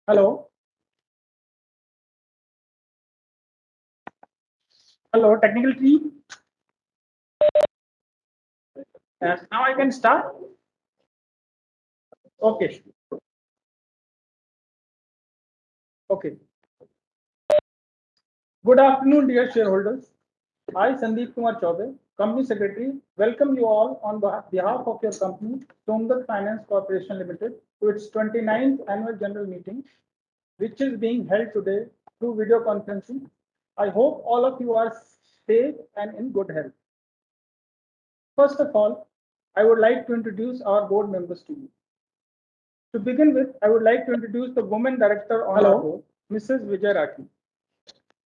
Hello. Hello, technical team. Now I can start. Okay. Okay. Good afternoon, dear shareholders. I, Sandeep Kumar Chaubey, Company Secretary, welcome you all on behalf of your company, Somdat Finance Corporation Limited, to its 29th annual general meeting, which is being held today through video conferencing. I hope all of you are safe and in good health. First of all, I would like to introduce our board members to you. To begin with, I would like to introduce the woman director on our board, Mrs. Vijay Rathi.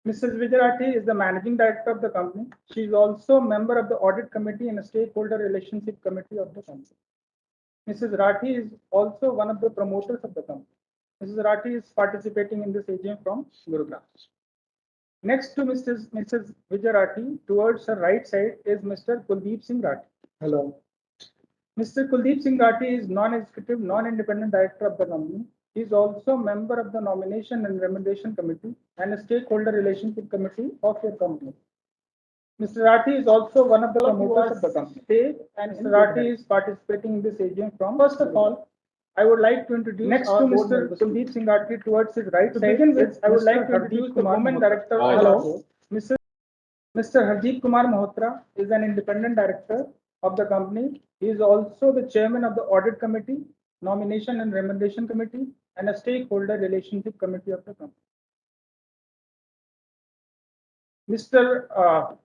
Mrs. Vijay Rathi is the managing director of the company. She is also a member of the audit committee and a stakeholder relationship committee of the company. Mrs. Rathi is also one of the promoters of the company. Mrs. Rathi is participating in this AGM from Gurugram. Next to Mrs. Vijay Rathi, towards her right side, is Mr. Kuldeep Singh Rathi. Hello. Mr. Kuldeep Singh Rathi is non-executive, non-independent director of the company. He is also a member of the nomination and remuneration committee and a stakeholder relationship committee of your company. Mr. Rathi is also one of the promoters of the company. And Mr. Rathi is participating in this AGM from. First of all, I would like to introduce next to Mr. Kuldeep Singh Rathi towards his right side. To begin with, I would like to introduce the woman director. Hello. Mr. Harjeet Kumar Malhotra is an independent director of the company. He is also the chairman of the audit committee, nomination and remuneration committee, and a stakeholder relationship committee of the company.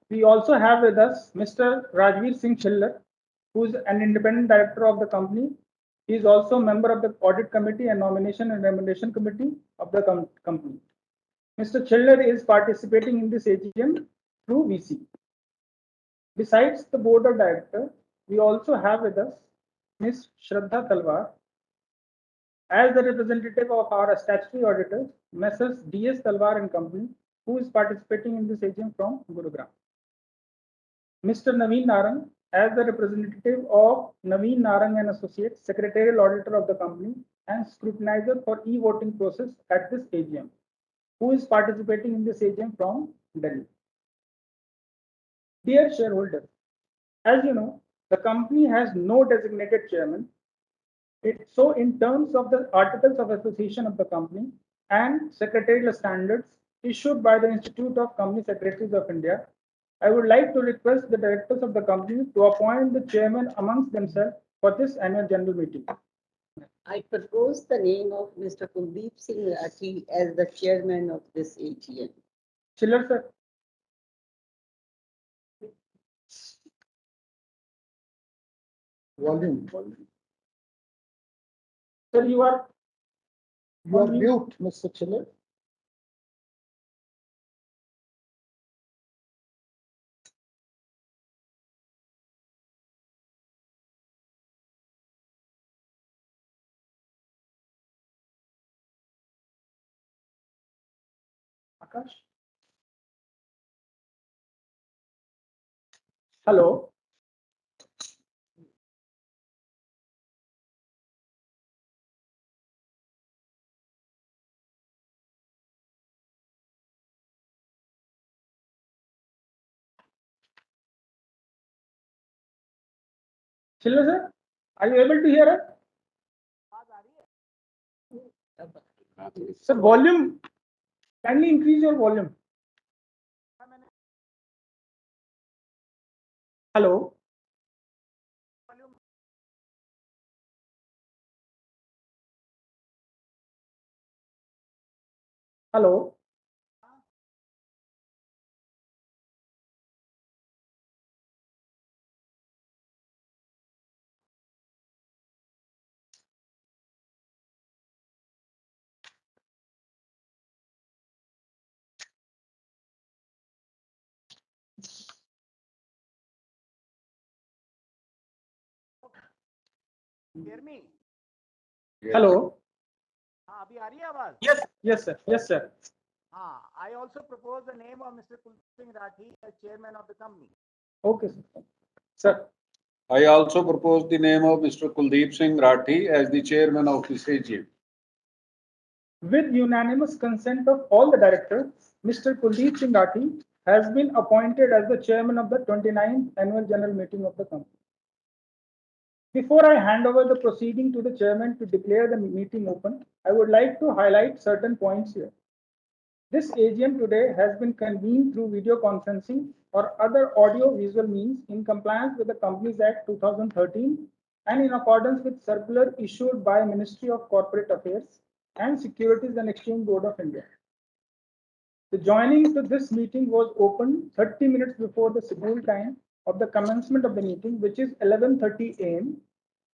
We also have with us Mr. Rajveer Singh Chillar, who is an independent director of the company. He is also a member of the audit committee and nomination and remuneration committee of the company. Mr. Chillar is participating in this AGM through VC. Besides the board of directors, we also have with us Ms. Shraddha Talwar as the representative of our statutory auditors, Messrs. DS Talwar and Company, who is participating in this AGM from Gurugram. Mr. Naveen Narang as the representative of Naveen Narang and Associates, secretarial auditor of the company and scrutinizer for e-voting process at this AGM, who is participating in this AGM from Delhi. Dear shareholders, as you know, the company has no designated chairman. So in terms of the articles of association of the company and secretarial standards issued by the Institute of Company Secretaries of India, I would like to request the directors of the company to appoint the chairman amongst themselves for this annual general meeting. I propose the name of Mr. Kuldeep Singh Rathi as the chairman of this AGM. Chillar, sir. Volume. Sir, you are mute, Mr. Chillar. Akash? Hello. Chillar, sir, are you able to hear us? Sir, volume. Kindly increase your volume. Hello. Hello. Hear me? Hello. हाँ अभी आ रही है आवाज? Yes, sir. Yes, sir. हाँ, I also propose the name of Mr. Kuldeep Singh Rathi as chairman of the company. Okay, sir. Sir. I also propose the name of Mr. Kuldeep Singh Rathi as the chairman of this AGM. With unanimous consent of all the directors, Mr. Kuldeep Singh Rathi has been appointed as the chairman of the 29th annual general meeting of the company. Before I hand over the proceeding to the chairman to declare the meeting open, I would like to highlight certain points here. This AGM today has been convened through video conferencing or other audio-visual means in compliance with the Companies Act 2013 and in accordance with circular issued by Ministry of Corporate Affairs and Securities and Exchange Board of India. The joining to this meeting was opened 30 minutes before the scheduled time of the commencement of the meeting, which is 11:30 a.m.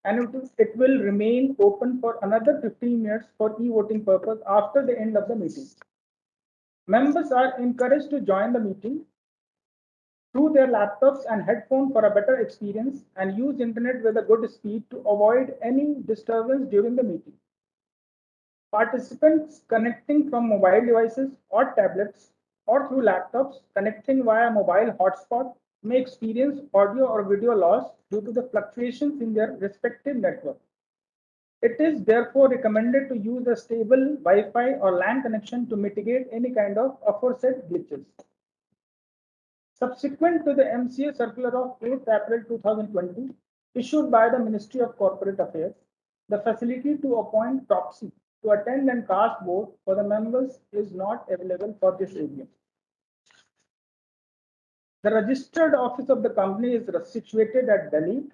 and it will remain open for another 15 minutes for e-voting purpose after the end of the meeting. Members are encouraged to join the meeting through their laptops and headphones for a better experience and use internet with a good speed to avoid any disturbance during the meeting. Participants connecting from mobile devices or tablets or through laptops connecting via mobile hotspot may experience audio or video loss due to the fluctuations in their respective network. It is therefore recommended to use a stable Wi-Fi or LAN connection to mitigate any kind of aforesaid glitches. Subsequent to the MCA circular of 8th April 2020, issued by the Ministry of Corporate Affairs, the facility to appoint proxy to attend and cast vote for the members is not available for this AGM. The registered office of the company is situated at Delhi,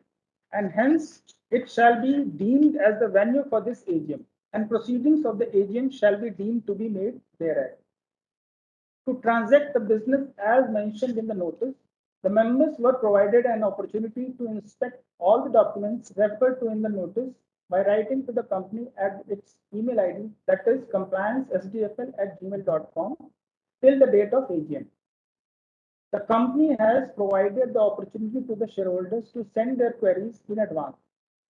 and hence it shall be deemed as the venue for this AGM, and proceedings of the AGM shall be deemed to be made thereat. To transact the business as mentioned in the notice, the members were provided an opportunity to inspect all the documents referred to in the notice by writing to the company at its email ID, that is compliancesdfl@gmail.com, till the date of AGM. The company has provided the opportunity to the shareholders to send their queries in advance.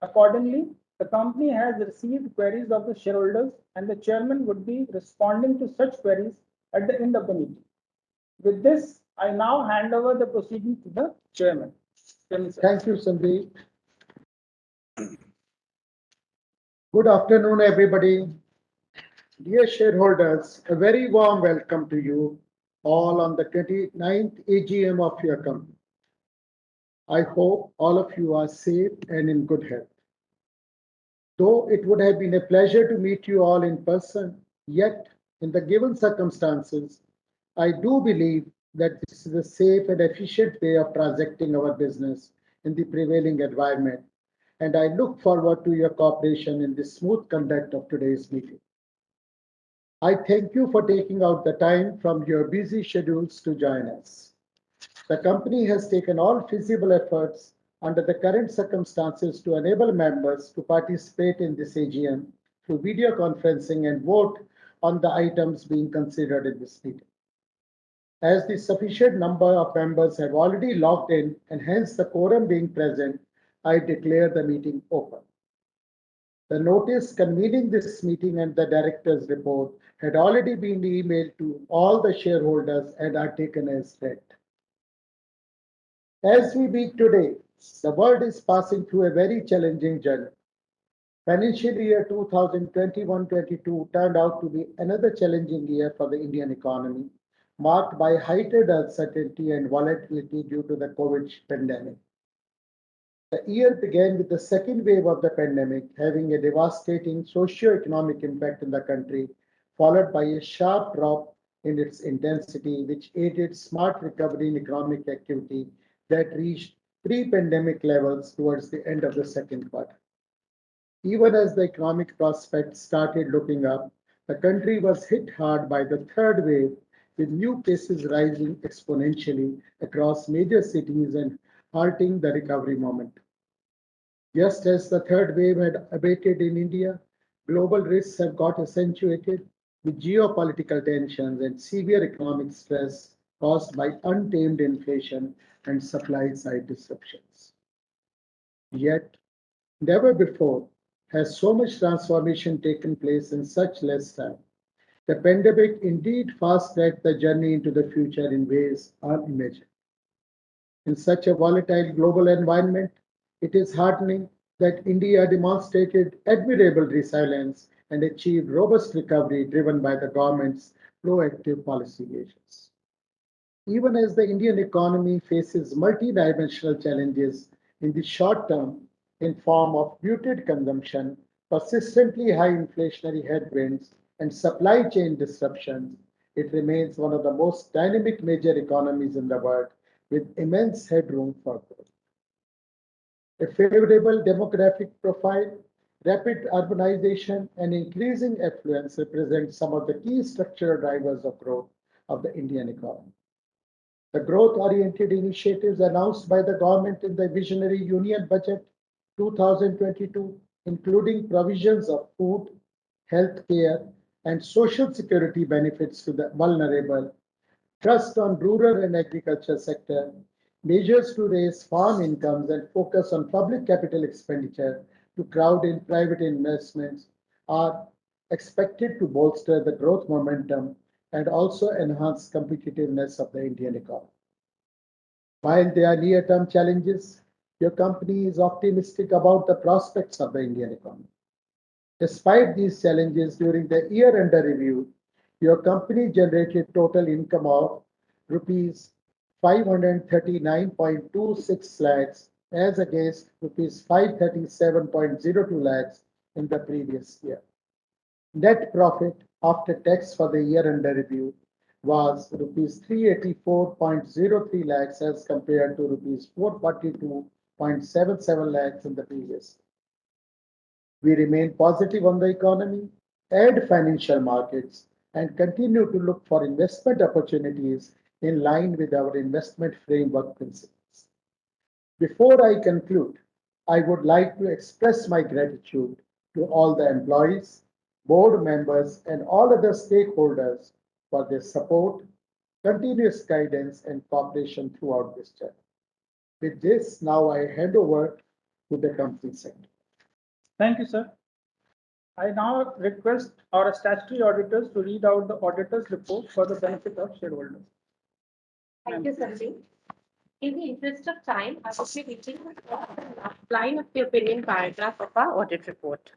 Accordingly, the company has received queries of the shareholders, and the chairman would be responding to such queries at the end of the meeting. With this, I now hand over the proceeding to the chairman. Thank you, Sandeep. Good afternoon, everybody. Dear shareholders, a very warm welcome to you all on the 29th AGM of your company. I hope all of you are safe and in good health. Though it would have been a pleasure to meet you all in person, yet in the given circumstances, I do believe that this is a safe and efficient way of transacting our business in the prevailing environment, and I look forward to your cooperation in the smooth conduct of today's meeting. I thank you for taking out the time from your busy schedules to join us. The company has taken all feasible efforts under the current circumstances to enable members to participate in this AGM through video conferencing and vote on the items being considered in this meeting. As the sufficient number of members have already logged in and hence the quorum being present, I declare the meeting open. The notice convening this meeting and the director's report had already been emailed to all the shareholders and are taken as read. As we speak today, the world is passing through a very challenging journey. Financial year 2021-22 turned out to be another challenging year for the Indian economy, marked by heightened uncertainty and volatility due to the COVID pandemic. The year began with the second wave of the pandemic having a devastating socio-economic impact in the country, followed by a sharp drop in its intensity, which aided smart recovery in economic activity that reached pre-pandemic levels towards the end of the second quarter. Even as the economic prospects started looking up, the country was hit hard by the third wave, with new cases rising exponentially across major cities and halting the recovery momentum. Just as the third wave had abated in India, global risks have got accentuated with geopolitical tensions and severe economic stress caused by untamed inflation and supply side disruptions. Yet, never before has so much transformation taken place in such less time. The pandemic indeed fast-tracked the journey into the future in ways unimagined. In such a volatile global environment, it is heartening that India demonstrated admirable resilience and achieved robust recovery driven by the government's proactive policy measures. Even as the Indian economy faces multidimensional challenges in the short term in form of muted consumption, persistently high inflationary headwinds, and supply chain disruptions, it remains one of the most dynamic major economies in the world with immense headroom for growth. A favorable demographic profile, rapid urbanization, and increasing affluence represent some of the key structural drivers of growth of the Indian economy. The growth-oriented initiatives announced by the government in the Visionary Union Budget 2022, including provisions of food, health care, and social security benefits to the vulnerable, thrust on rural and agriculture sector, measures to raise farm incomes and focus on public capital expenditure to crowd in private investments are expected to bolster the growth momentum and also enhance competitiveness of the Indian economy. While there are near-term challenges, your company is optimistic about the prospects of the Indian economy. Despite these challenges, during the year under review, your company generated total income of rupees 539.26 lakhs as against rupees 537.02 lakhs in the previous year. Net profit after tax for the year under review was rupees 384.03 lakhs as compared to rupees 442.77 lakhs in the previous year. We remain positive on the economy and financial markets and continue to look for investment opportunities in line with our investment framework principles. Before I conclude, I would like to express my gratitude to all the employees, board members, and all other stakeholders for their support, continuous guidance, and cooperation throughout this journey. With this, now I hand over to the company secretary. Thank you, sir. I now request our statutory auditors to read out the auditor's report for the benefit of shareholders. Thank you, Sanjay. In the interest of time, I will be reading the last line of the opinion paragraph of our audit report.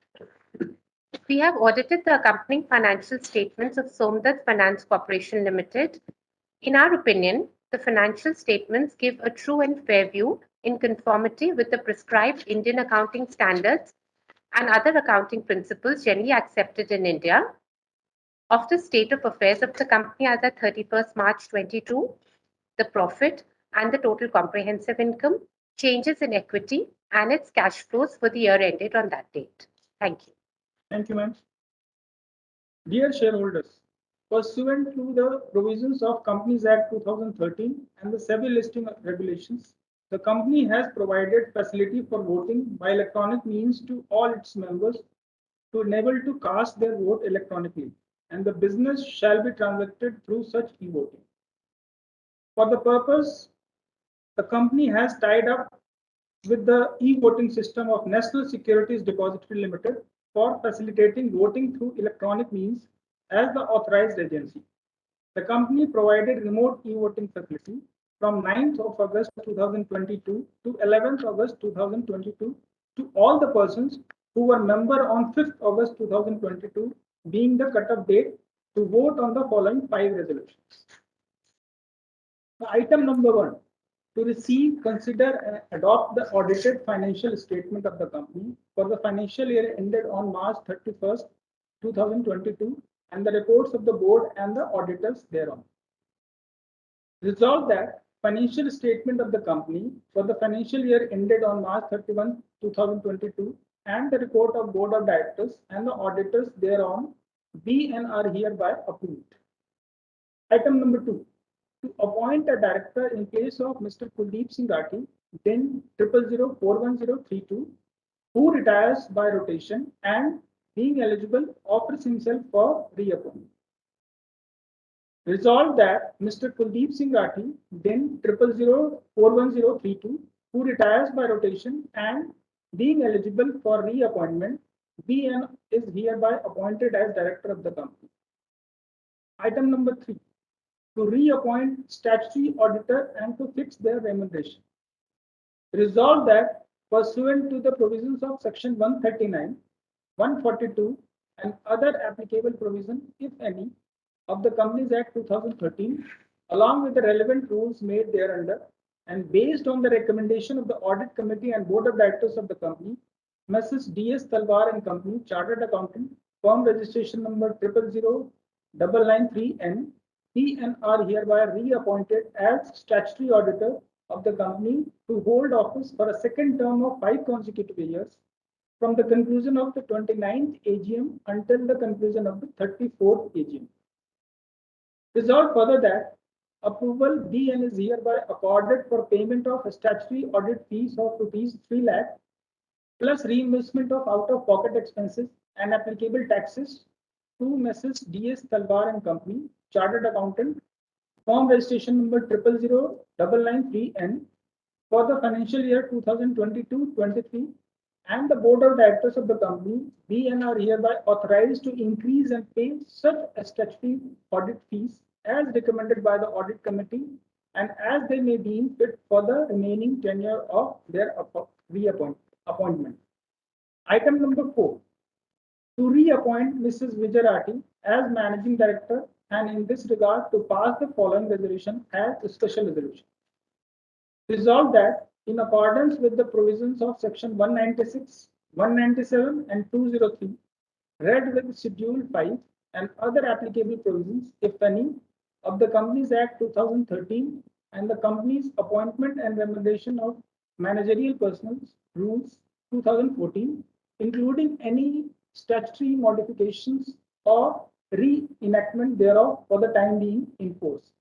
We have audited the accompanying financial statements of Somdutt Finance Corporation Limited. In our opinion, the financial statements give a true and fair view in conformity with the prescribed Indian accounting standards and other accounting principles generally accepted in India. Of the state of affairs of the company as at 31st March 22, the profit and the total comprehensive income, changes in equity, and its cash flows for the year ended on that date. Thank you. Thank you, ma'am. Dear shareholders, pursuant to the provisions of Companies Act 2013 and the SEBI listing regulations, the company has provided facility for voting by electronic means to all its members to enable to cast their vote electronically, and the business shall be transacted through such e-voting. For the purpose, the company has tied up with the e-voting system of National Securities Depository Limited for facilitating voting through electronic means as the authorized agency. The company provided remote e-voting facility from 9th of August 2022 to 11th August 2022 to all the persons who were member on 5th August 2022, being the cut-off date to vote on the following 5 resolutions. Item number 1, to receive, consider, and adopt the audited financial statement of the company for the financial year ended on March 31st, 2022, and the reports of the board and the auditors thereon. Resolved that financial statement of the company for the financial year ended on March 31, 2022, and the report of board of directors and the auditors thereon be and are hereby approved. Item number 2, to appoint a director in place of Mr. Kuldeep Singh Rathi, DIN 000411032, who retires by rotation and, being eligible, offers himself for reappointment. Resolved that Mr. Kuldeep Singh Rathi, DIN 000411032, who retires by rotation and, being eligible for reappointment, be and is hereby appointed as director of the company. Item number 3, to reappoint statutory auditor and to fix their remuneration. Resolved that pursuant to the provisions of section 139, 142 and other applicable provision, if any, of the Companies Act 2013, along with the relevant rules made thereunder, and based on the recommendation of the Audit Committee and Board of Directors of the company, Messrs. D.S. Talwar and Company, Chartered Accountant, firm registration number 000993N, he and are hereby reappointed as statutory auditor of the company to hold office for a second term of 5 consecutive years from the conclusion of the 29th AGM until the conclusion of the 34th AGM. Resolved further that approval be and is hereby accorded for payment of statutory audit fees of rupees 3 lakh plus reimbursement of out-of-pocket expenses and applicable taxes to Messrs. D.S. Talwar and Company, Chartered Accountant, firm registration number 000993N for the financial year 2022-23, and the Board of Directors of the company be and are hereby authorized to increase and pay such statutory audit fees as recommended by the Audit Committee and as they may deem fit for the remaining tenure of their appointment. Item number 4, to reappoint Mrs. Vijayarati as Managing Director, and in this regard to pass the following resolution as a special resolution. Resolved that in accordance with the provisions of section 196, 197 and 203, read with Schedule 5 and other applicable provisions, if any, of the Companies Act 2013 and the company's appointment and remuneration of managerial personnel rules 2014, including any statutory modifications or reenactment thereof for the time being in force.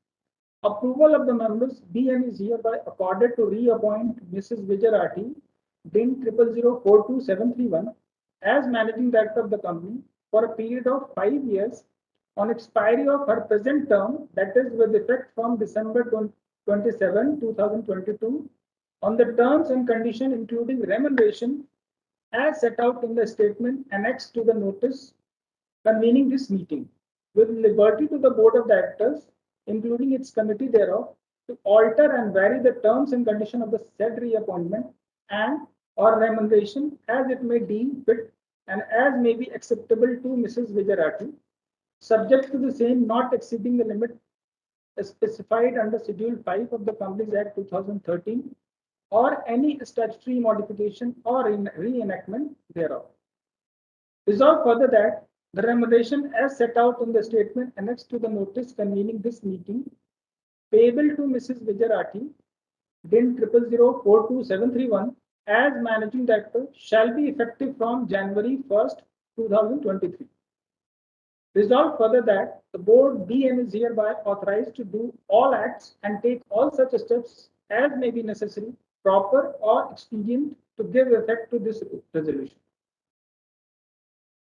Approval of the members be and is hereby accorded to reappoint Mrs. Vijayarati, DIN 00042731, as Managing Director of the company for a period of 5 years on expiry of her present term, that is with effect from December 27, 2022, on the terms and conditions including remuneration as set out in the statement annexed to the notice convening this meeting, with liberty to the Board of Directors, including its committee thereof, to alter and vary the terms and conditions of the said reappointment and or remuneration as it may deem fit and as may be acceptable to Mrs. Vijayarati, subject to the same not exceeding the limit specified under Schedule 5 of the Companies Act 2013 or any statutory modification or reenactment thereof. Resolved further that the remuneration as set out in the statement annexed to the notice convening this meeting payable to Mrs. Vijayarati, DIN 00042731, as Managing Director shall be effective from January 1st, 2023. Resolved further that the board be and is hereby authorized to do all acts and take all such steps as may be necessary, proper or expedient to give effect to this resolution.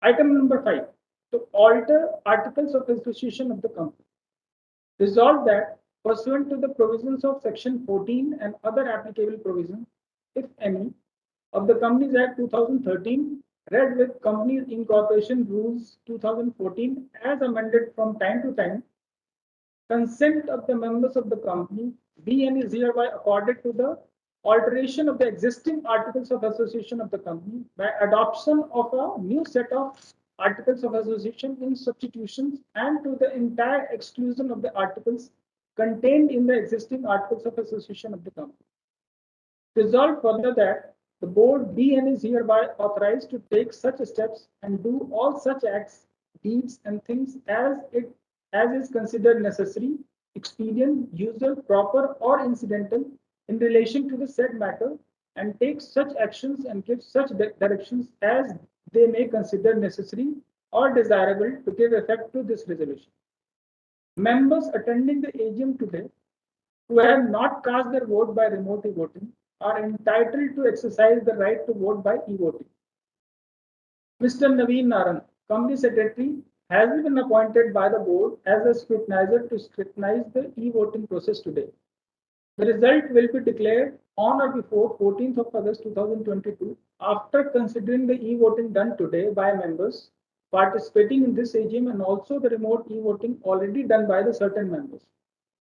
Item number 5, to alter articles of association of the company. Resolved that pursuant to the provisions of section 14 and other applicable provisions, if any, of the Companies Act 2013, read with Companies Incorporation Rules 2014 as amended from time to time, consent of the members of the company be and is hereby accorded to the alteration of the existing articles of association of the company by adoption of a new set of articles of association in substitutions and to the entire exclusion of the articles contained in the existing articles of association of the company. Resolved further that the board be and is hereby authorized to take such steps and do all such acts, deeds, and things as is considered necessary, expedient, usual, proper, or incidental in relation to the said matter, and take such actions and give such directions as they may consider necessary or desirable to give effect to this resolution. Members attending the AGM today who have not cast their vote by remote e-voting are entitled to exercise the right to vote by e-voting. Mr. Naveen Naran, Company Secretary, has been appointed by the board as a scrutinizer to scrutinize the e-voting process today. The result will be declared on or before 14th of August 2022 after considering the e-voting done today by members participating in this AGM and also the remote e-voting already done by the certain members.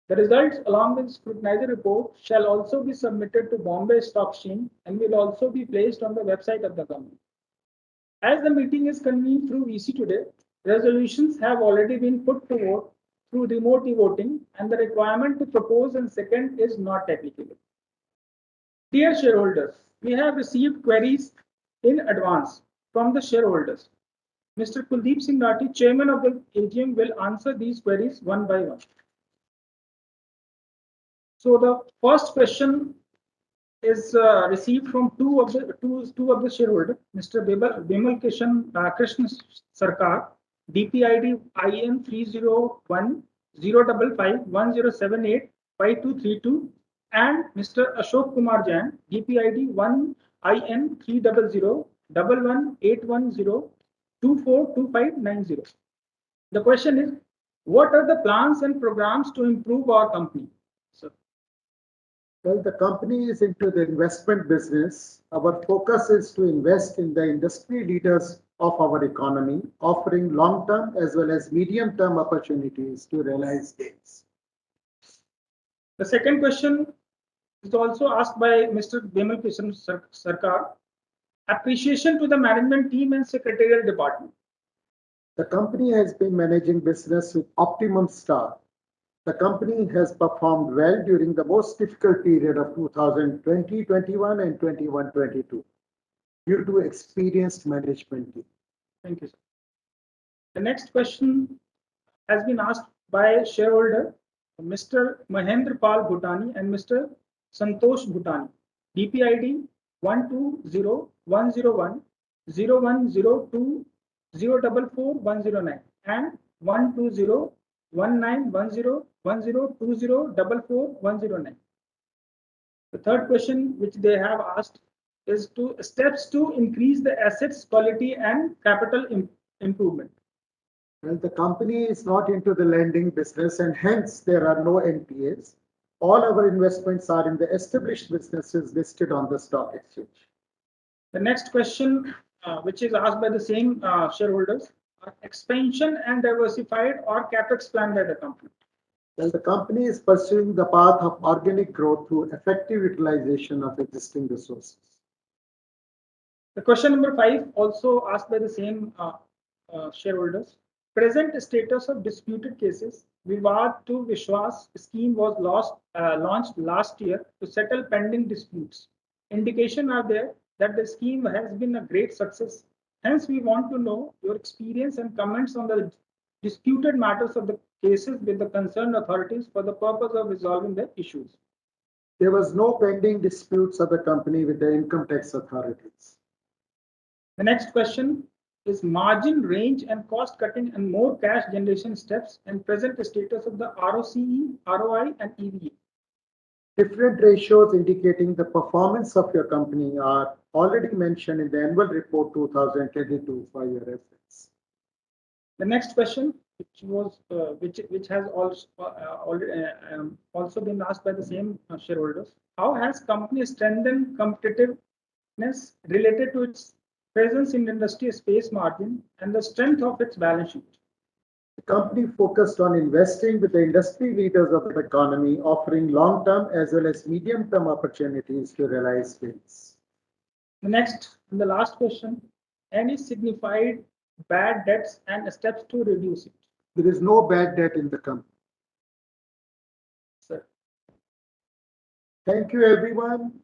The results along with scrutinizer report shall also be submitted to Bombay Stock Exchange and will also be placed on the website of the company. As the meeting is convened through VC today, resolutions have already been put to vote through remote e-voting, and the requirement to propose and second is not applicable. Dear shareholders, we have received queries in advance from the shareholders. Mr. Kuldeep Singh Rathi, Chairman of the AGM, will answer these queries one by one. So the first question is received from two of the shareholders, Mr. Bimal Krishna Sarkar, DPID IN 301-055-1078-5232, and Mr. Ashok Kumar Jain, DPID 1 IN 300-11-810-242590. The question is, what are the plans and programs to improve our company? Sir. Well, the company is into the investment business. Our focus is to invest in the industry leaders of our economy, offering long-term as well as medium-term opportunities to realize gains. The second question is also asked by Mr. Bimal Krishna Sarkar. Appreciation to the management team and secretarial department. The company has been managing business with optimum staff. The company has performed well during the most difficult period of 2020-21 and 21-22 due to experienced management team. Thank you, sir. The next question has been asked by shareholder Mr. Mahendra Pal Bhutani and Mr. Santosh Bhutani, DPID 120-101-0102-044-109 and 120-1910-1020-44-109. The third question which they have asked is to steps to increase the assets quality and capital improvement. Well, the company is not into the lending business and hence there are no NPAs. All our investments are in the established businesses listed on the stock exchange. The next question, which is asked by the same shareholders, expansion and diversified or capex plan by the company. Well, the company is pursuing the path of organic growth through effective utilization of existing resources. The question number 5, also asked by the same shareholders. Present status of disputed cases. Vivad to Vishwas scheme was launched last year to settle pending disputes. Indication are there that the scheme has been a great success. Hence, we want to know your experience and comments on the disputed matters of the cases with the concerned authorities for the purpose of resolving the issues. There was no pending disputes of the company with the income tax authorities. The next question is margin range and cost cutting and more cash generation steps and present status of the ROCE, ROI and EVA. Different ratios indicating the performance of your company are already mentioned in the annual report 2022 for your reference. The next question, which has also been asked by the same shareholders. How has company strengthened competitiveness related to its presence in industry space margin and the strength of its balance sheet? The company focused on investing with the industry leaders of the economy, offering long-term as well as medium-term opportunities to realize gains. The next and the last question, any signified bad debts and steps to reduce it? There is no bad debt in the company. Sir. Thank you, everyone.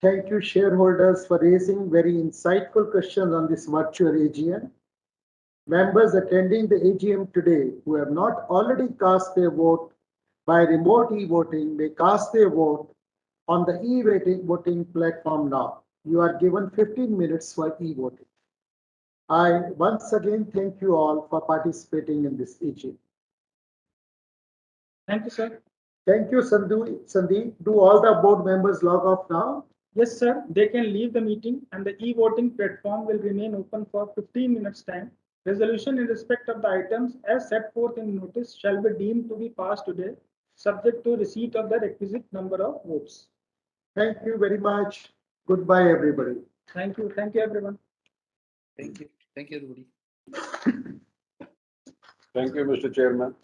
Thank you, shareholders, for raising very insightful questions on this virtual AGM. Members attending the AGM today who have not already cast their vote by remote e-voting may cast their vote on the e-voting platform now. You are given 15 minutes for e-voting. I once again thank you all for participating in this AGM. Thank you, sir. Thank you, Sandeep. Do all the board members log off now? Yes, sir. They can leave the meeting and the e-voting platform will remain open for 15 minutes time. Resolution in respect of the items as set forth in notice shall be deemed to be passed today, subject to receipt of the requisite number of votes. Thank you very much. Goodbye, everybody. Thank you. Thank you, everyone. Thank you. Thank you, everybody. Thank you, Mr. Chairman.